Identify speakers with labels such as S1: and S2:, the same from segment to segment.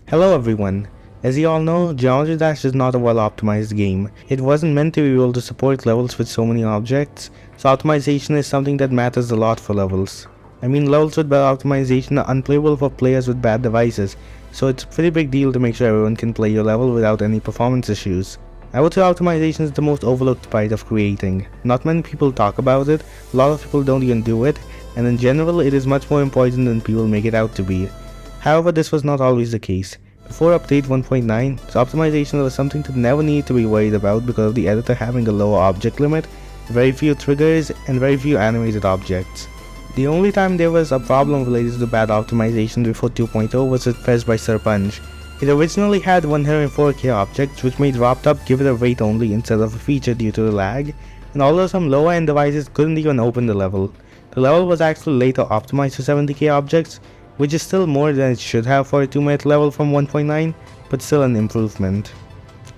S1: Hello everyone. As you all know, Geometry Dash is not a well-optimized game. It wasn't meant to be able to support levels with so many objects, so optimization is something that matters a lot for levels. I mean, levels with bad optimization are unplayable for players with bad devices, so it's a pretty big deal to make sure everyone can play your level without any performance issues. I would say optimization is the most overlooked part of creating. Not many people talk about it, a lot of people don't even do it, and in general it is much more important than people make it out to be. However, this was not always the case. Before update 1.9, optimization was something that never needed to be worried about because of the editor having a lower object limit, very few triggers, and very few animated objects. The only time there was a problem related to bad optimization before 2.0 was with Press by Sarpanch. It originally had 104k objects which made RopTop give it a rate only instead of a feature due to the lag, and although some lower end devices couldn't even open the level was actually later optimized for 70k objects, which is still more than it should have for a 2-minute level from 1.9, but still an improvement.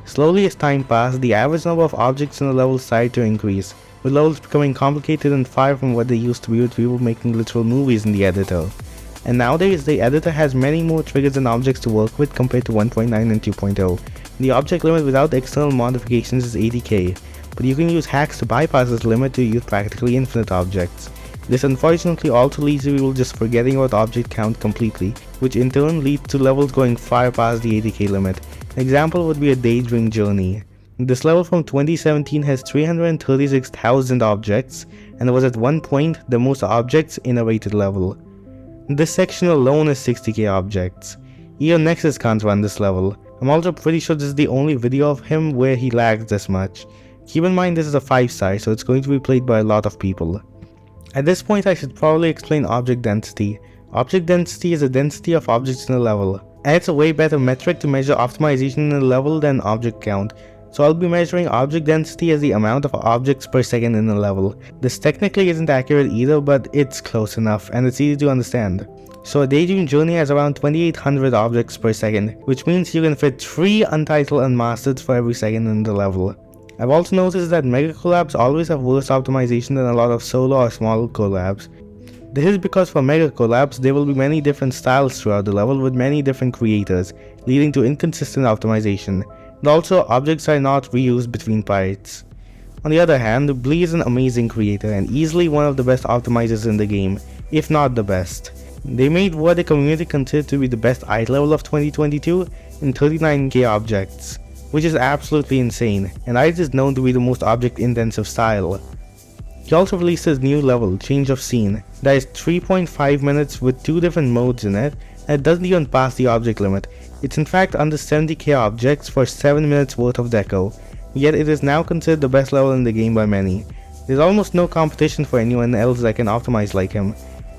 S1: Slowly as time passed, the average number of objects in the level started to increase, with levels becoming complicated and far from what they used to be with people making literal movies in the editor. And nowadays, the editor has many more triggers and objects to work with compared to 1.9 and 2.0. The object limit without external modifications is 80k, but you can use hacks to bypass this limit to use practically infinite objects. This unfortunately also leads to people just forgetting about object count completely, which in turn leads to levels going far past the 80k limit. An example would be a Daydream Journey. This level from 2017 has 336,000 objects and was at one point the most objects in a rated level. This section alone is 60k objects. Even Nexus can't run this level. I'm also pretty sure this is the only video of him where he lags this much. Keep in mind this is a 5-star, so it's going to be played by a lot of people. At this point I should probably explain object density. Object density is the density of objects in a level, and it's a way better metric to measure optimization in a level than object count. So I'll be measuring object density as the amount of objects per second in a level. This technically isn't accurate either, but it's close enough and it's easy to understand. So a Daydream Journey has around 2800 objects per second, which means you can fit 3 Untitled Unmastered for every second in the level. I've also noticed that mega collabs always have worse optimization than a lot of solo or small collabs. This is because for mega collabs there will be many different styles throughout the level with many different creators, leading to inconsistent optimization, and also objects are not reused between parts. On the other hand, Blee is an amazing creator and easily one of the best optimizers in the game, if not the best. They made what the community considered to be the best eye level of 2022 in 39k objects, which is absolutely insane, and Addict is known to be the most object-intensive style. He also released his new level, Change of Scene, that is 3.5 minutes with 2 different modes in it, and it doesn't even pass the object limit. It's in fact under 70k objects for 7 minutes worth of deco, yet it is now considered the best level in the game by many. There's almost no competition for anyone else that can optimize like him.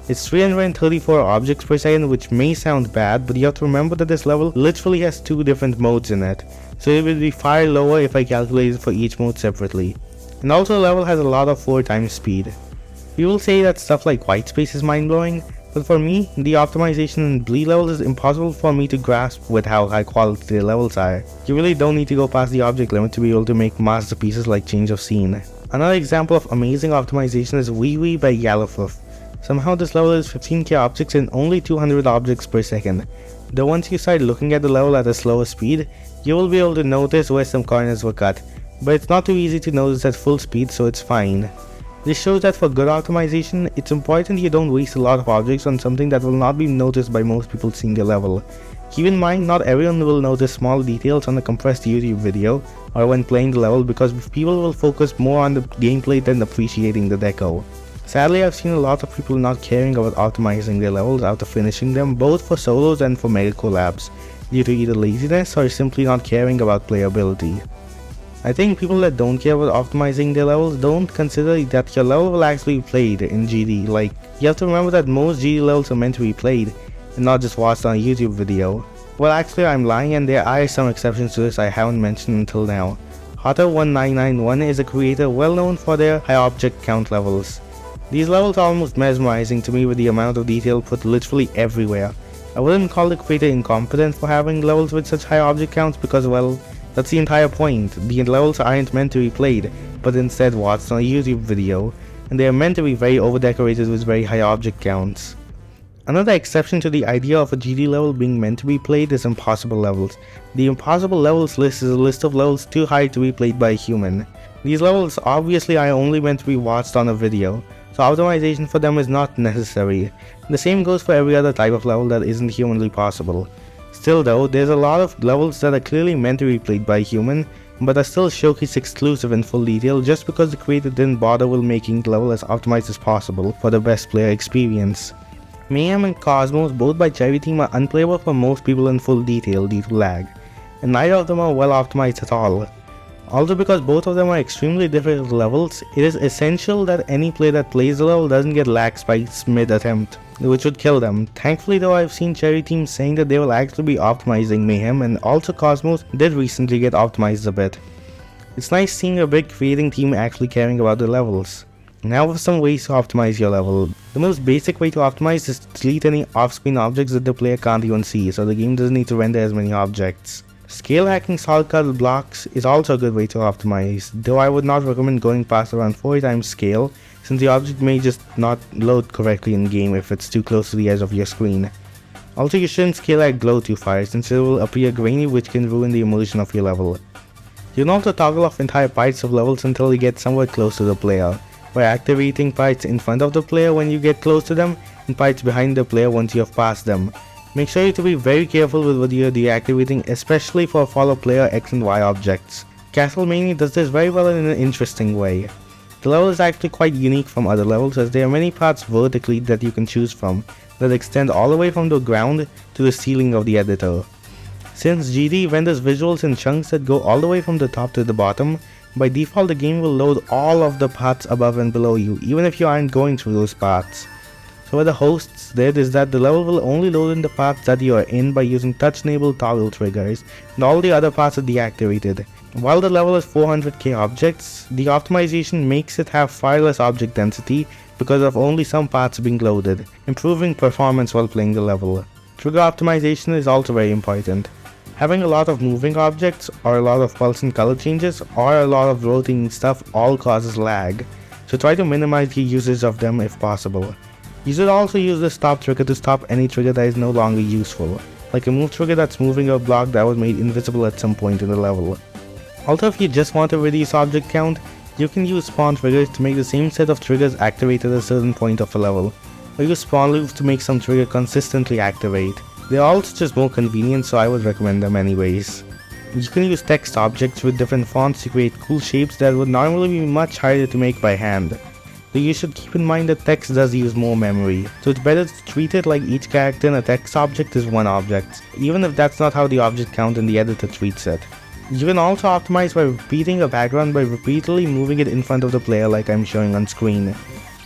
S1: It's 334 objects per second, which may sound bad, but you have to remember that this level literally has 2 different modes in it, so it will be far lower if I calculated for each mode separately. And also the level has a lot of 4 times speed. People say that stuff like white space is mind-blowing, but for me, the optimization in Blee levels is impossible for me to grasp with how high quality the levels are. You really don't need to go past the object limit to be able to make masterpieces like Change of Scene. Another example of amazing optimization is Wee Wee by Yellowfuff. Somehow this level is 15k objects and only 200 objects per second. Though once you start looking at the level at a slower speed, you will be able to notice where some corners were cut, but it's not too easy to notice at full speed, so it's fine. This shows that for good optimization, it's important you don't waste a lot of objects on something that will not be noticed by most people seeing the level. Keep in mind, not everyone will notice small details on a compressed YouTube video or when playing the level because people will focus more on the gameplay than appreciating the deco. Sadly, I've seen a lot of people not caring about optimizing their levels after finishing them, both for solos and for mega collabs, due to either laziness or simply not caring about playability. I think people that don't care about optimizing their levels don't consider that your level will actually be played in GD. Like, you have to remember that most GD levels are meant to be played and not just watched on a YouTube video. Well, actually I'm lying, and there are some exceptions to this I haven't mentioned until now. Hotter1991 is a creator well known for their high object count levels. These levels are almost mesmerizing to me with the amount of detail put literally everywhere. I wouldn't call the creator incompetent for having levels with such high object counts because, well, that's the entire point. The levels aren't meant to be played, but instead watched on a YouTube video, and they are meant to be very over-decorated with very high object counts. Another exception to the idea of a GD level being meant to be played is impossible levels. The impossible levels list is a list of levels too high to be played by a human. These levels obviously are only meant to be watched on a video, so optimization for them is not necessary. The same goes for every other type of level that isn't humanly possible. Still though, there's a lot of levels that are clearly meant to be played by a human, but are still showcase exclusive in full detail just because the creator didn't bother with making the level as optimized as possible for the best player experience. Mayhem and Akosmo, both by Cherry Team, are unplayable for most people in full detail due to lag, and neither of them are well optimized at all. Also, because both of them are extremely difficult levels, it is essential that any player that plays the level doesn't get lag spikes mid-attempt, which would kill them. Thankfully though, I've seen Cherry Team saying that they will actually be optimizing Mayhem, and also Akosmo did recently get optimized a bit. It's nice seeing a big creating team actually caring about the levels. Now for some ways to optimize your level. The most basic way to optimize is to delete any off-screen objects that the player can't even see, so the game doesn't need to render as many objects. Scale hacking solid-colored blocks is also a good way to optimize, though I would not recommend going past around 40 times scale, since the object may just not load correctly in game if it's too close to the edge of your screen. Also, you shouldn't scale hack glow too far, since it will appear grainy, which can ruin the immersion of your level. You can also toggle off entire parts of levels until you get somewhat close to the player, by activating parts in front of the player when you get close to them, and parts behind the player once you have passed them. Make sure to be very careful with what you are deactivating, especially for follow player X and Y objects. Castlevania does this very well in an interesting way. The level is actually quite unique from other levels, as there are many parts vertically that you can choose from, that extend all the way from the ground to the ceiling of the editor. Since GD renders visuals in chunks that go all the way from the top to the bottom, by default the game will load all of the paths above and below you, even if you aren't going through those paths. So what the hosts did is that the level will only load in the paths that you are in by using touch-enabled toggle triggers, and all the other paths are deactivated. While the level is 400k objects, the optimization makes it have far less object density because of only some paths being loaded, improving performance while playing the level. Trigger optimization is also very important. Having a lot of moving objects, or a lot of pulse and color changes, or a lot of rotating stuff all causes lag, so try to minimize the usage of them if possible. You should also use the stop trigger to stop any trigger that is no longer useful, like a move trigger that's moving a block that was made invisible at some point in the level. Also, if you just want to reduce object count, you can use spawn triggers to make the same set of triggers activate at a certain point of a level, or use spawn loops to make some trigger consistently activate. They are also just more convenient, so I would recommend them anyways. You can use text objects with different fonts to create cool shapes that would normally be much harder to make by hand. Though you should keep in mind that text does use more memory, so it's better to treat it like each character in a text object is one object, even if that's not how the object count in the editor treats it. You can also optimize by repeating a background by repeatedly moving it in front of the player like I'm showing on screen.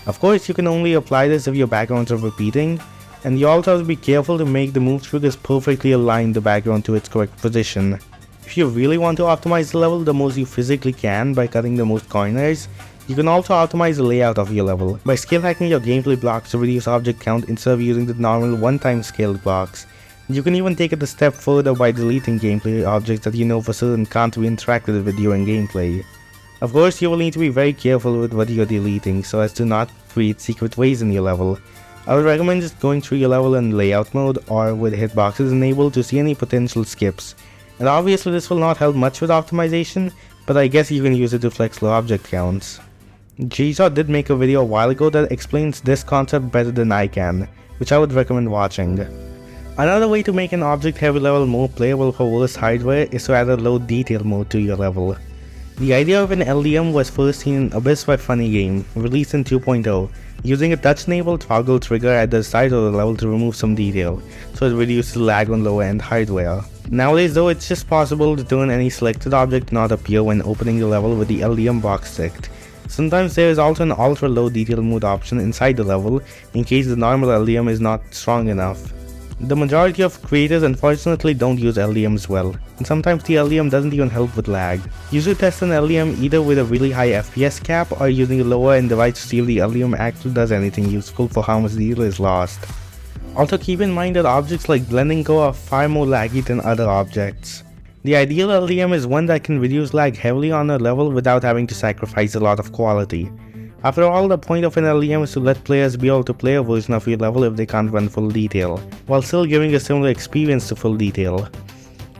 S1: Of course, you can only apply this if your backgrounds are repeating, and you also have to be careful to make the move triggers perfectly align the background to its correct position. If you really want to optimize the level the most you physically can by cutting the most corners, you can also optimize the layout of your level by scale hacking your gameplay blocks to reduce object count instead of using the normal one-time scaled blocks. You can even take it a step further by deleting gameplay objects that you know for certain can't be interacted with during gameplay. Of course, you will need to be very careful with what you are deleting so as to not create secret ways in your level. I would recommend just going through your level in layout mode or with hitboxes enabled to see any potential skips. And obviously this will not help much with optimization, but I guess you can use it to flex low object counts. Gshot did make a video a while ago that explains this concept better than I can, which I would recommend watching. Another way to make an object heavy level more playable for worse hardware is to add a low detail mode to your level. The idea of an LDM was first seen in Abyss by Funny Game, released in 2.0, using a touch-enabled toggle trigger at the start of the level to remove some detail, so it reduces lag on lower-end hardware. Nowadays though, it's just possible to turn any selected object not appear when opening the level with the LDM box ticked. Sometimes there is also an ultra low detail mode option inside the level in case the normal LDM is not strong enough. The majority of creators unfortunately don't use LDMs well, and sometimes the LDM doesn't even help with lag. You should test an LDM either with a really high FPS cap or using a lower end device to see if the LDM actually does anything useful for how much detail is lost. Also keep in mind that objects like blending go are far more laggy than other objects. The ideal LDM is one that can reduce lag heavily on a level without having to sacrifice a lot of quality. After all, the point of an LDM is to let players be able to play a version of your level if they can't run full detail, while still giving a similar experience to full detail.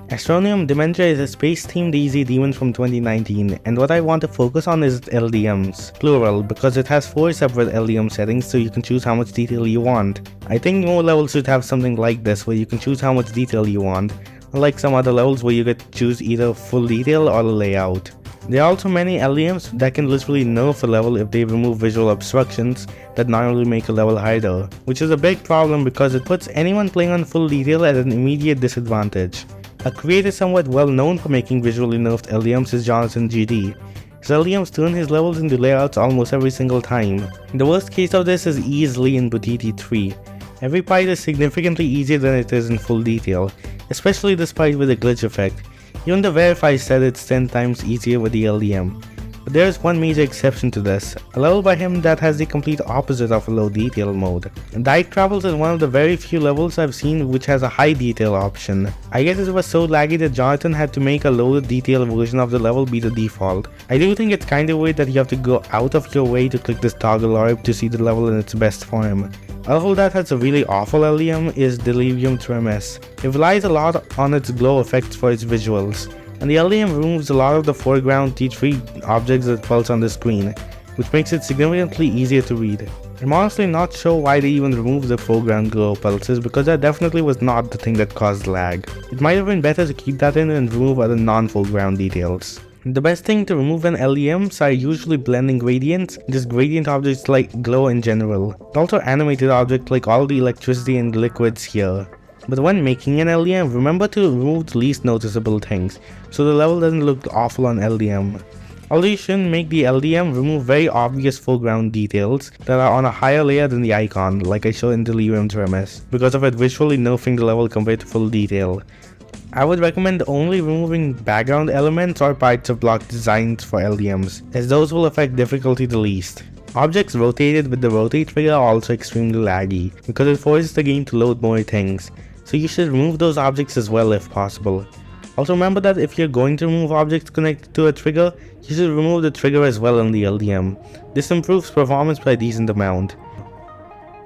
S1: Astronium Dementia is a space-themed easy demon from 2019, and what I want to focus on is its LDMs, plural, because it has 4 separate LDM settings so you can choose how much detail you want. I think more levels should have something like this where you can choose how much detail you want, unlike some other levels where you get to choose either full detail or layout. There are also many LDMs that can literally nerf a level if they remove visual obstructions that normally make a level harder, which is a big problem because it puts anyone playing on full detail at an immediate disadvantage. A creator somewhat well known for making visually nerfed LDMs is Jonathan GD. His LDMs turn his levels into layouts almost every single time. The worst case of this is easily in Butiti 3. Every fight is significantly easier than it is in full detail, especially this fight with the glitch effect. Even the Verify said it's 10 times easier with the LDM. But there is one major exception to this, a level by him that has the complete opposite of a low detail mode. Addict Travels is one of the very few levels I've seen which has a high detail option. I guess it was so laggy that Jonathan had to make a low detail version of the level be the default. I do think it's kinda weird that you have to go out of your way to click this toggle orb to see the level in its best form. A level that has a really awful LDM is Delirium Tremens. It relies a lot on its glow effects for its visuals, and the LDM removes a lot of the foreground T3 objects that pulse on the screen, which makes it significantly easier to read. I'm honestly not sure why they even removed the foreground glow pulses because that definitely was not the thing that caused lag. It might have been better to keep that in and remove other non-foreground details. The best thing to remove an LDMs are usually blending gradients, just gradient objects like glow in general, but also animated objects like all the electricity and liquids here. But when making an LDM, remember to remove the least noticeable things, so the level doesn't look awful on LDM. Although you shouldn't make the LDM remove very obvious foreground details that are on a higher layer than the icon, like I showed in Delirium Tremens, because of it visually nerfing the level compared to full detail. I would recommend only removing background elements or parts of block designs for LDMs, as those will affect difficulty the least. Objects rotated with the rotate trigger are also extremely laggy, because it forces the game to load more things, so you should remove those objects as well if possible. Also remember that if you're going to remove objects connected to a trigger, you should remove the trigger as well in the LDM. This improves performance by a decent amount.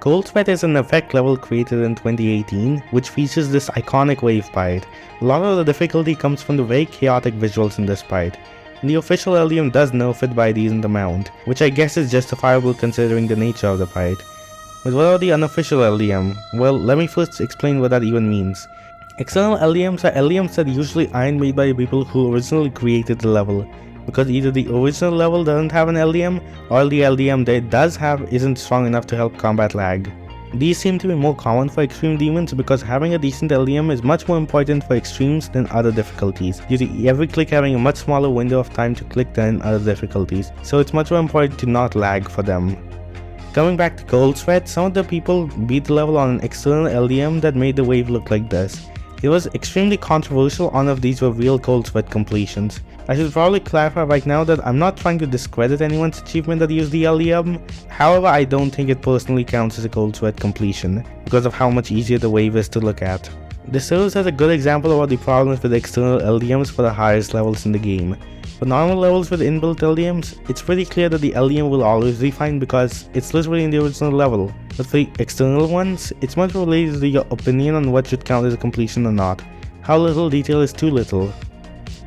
S1: Cold Sweat is an effect level created in 2018, which features this iconic wave part. A lot of the difficulty comes from the very chaotic visuals in this part, and the official LDM does nerf it by a decent amount, which I guess is justifiable considering the nature of the part. But what are the unofficial LDM? Well, let me first explain what that even means. External LDMs are LDMs that usually aren't made by the people who originally created the level, because either the original level doesn't have an LDM, or the LDM that it does have isn't strong enough to help combat lag. These seem to be more common for extreme demons because having a decent LDM is much more important for extremes than other difficulties, due to every click having a much smaller window of time to click than in other difficulties, so it's much more important to not lag for them. Coming back to Cold Sweat, some of the people beat the level on an external LDM that made the wave look like this. It was extremely controversial on if these were real Cold Sweat completions. I should probably clarify right now that I'm not trying to discredit anyone's achievement that used the LDM, however I don't think it personally counts as a Cold Sweat completion, because of how much easier the wave is to look at. This serves as a good example of what the problems with external LDMs for the highest levels in the game. For normal levels with inbuilt LDMs, it's pretty clear that the LDM will always be fine because it's literally in the original level, but for the external ones, it's much related to your opinion on what should count as a completion or not. How little detail is too little.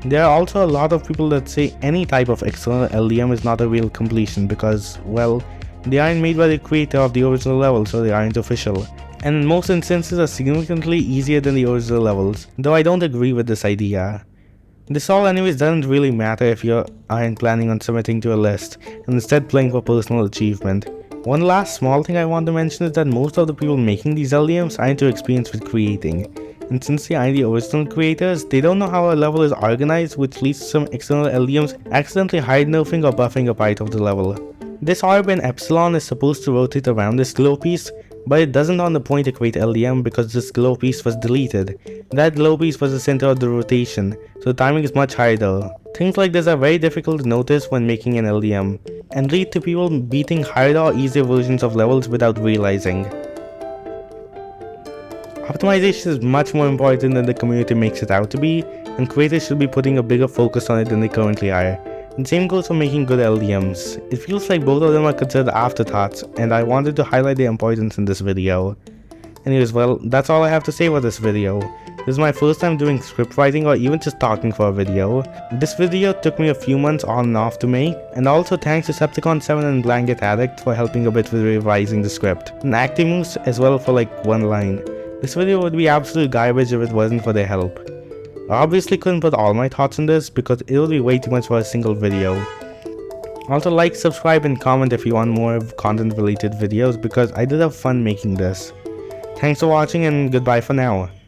S1: There are also a lot of people that say any type of external LDM is not a real completion because, well, they aren't made by the creator of the original level, so they aren't official, and in most instances are significantly easier than the original levels, though I don't agree with this idea. This all anyways doesn't really matter if you aren't planning on submitting to a list, and instead playing for personal achievement. One last small thing I want to mention is that most of the people making these LDMs aren't too experienced with creating, and since they aren't the original creators, they don't know how a level is organized, which leads to some external LDMs accidentally hide nerfing or buffing a part of the level. This orb in Epsilon is supposed to rotate around this glow piece, but it doesn't on the point equate LDM because this glow piece was deleted. That glow piece was the center of the rotation, so the timing is much harder. Things like this are very difficult to notice when making an LDM, and lead to people beating harder or easier versions of levels without realizing. Optimization is much more important than the community makes it out to be, and creators should be putting a bigger focus on it than they currently are. And same goes for making good LDMs. It feels like both of them are considered afterthoughts, and I wanted to highlight their importance in this video. Anyways, well, that's all I have to say about this video. This is my first time doing script writing or even just talking for a video. This video took me a few months on and off to make, and also thanks to Decepticon7 and Blanket Addict for helping a bit with revising the script, and Aktimoose as well for like one line. This video would be absolute garbage if it wasn't for their help. I obviously couldn't put all my thoughts in this because it would be way too much for a single video. Also like, subscribe and comment if you want more content related videos because I did have fun making this. Thanks for watching and goodbye for now.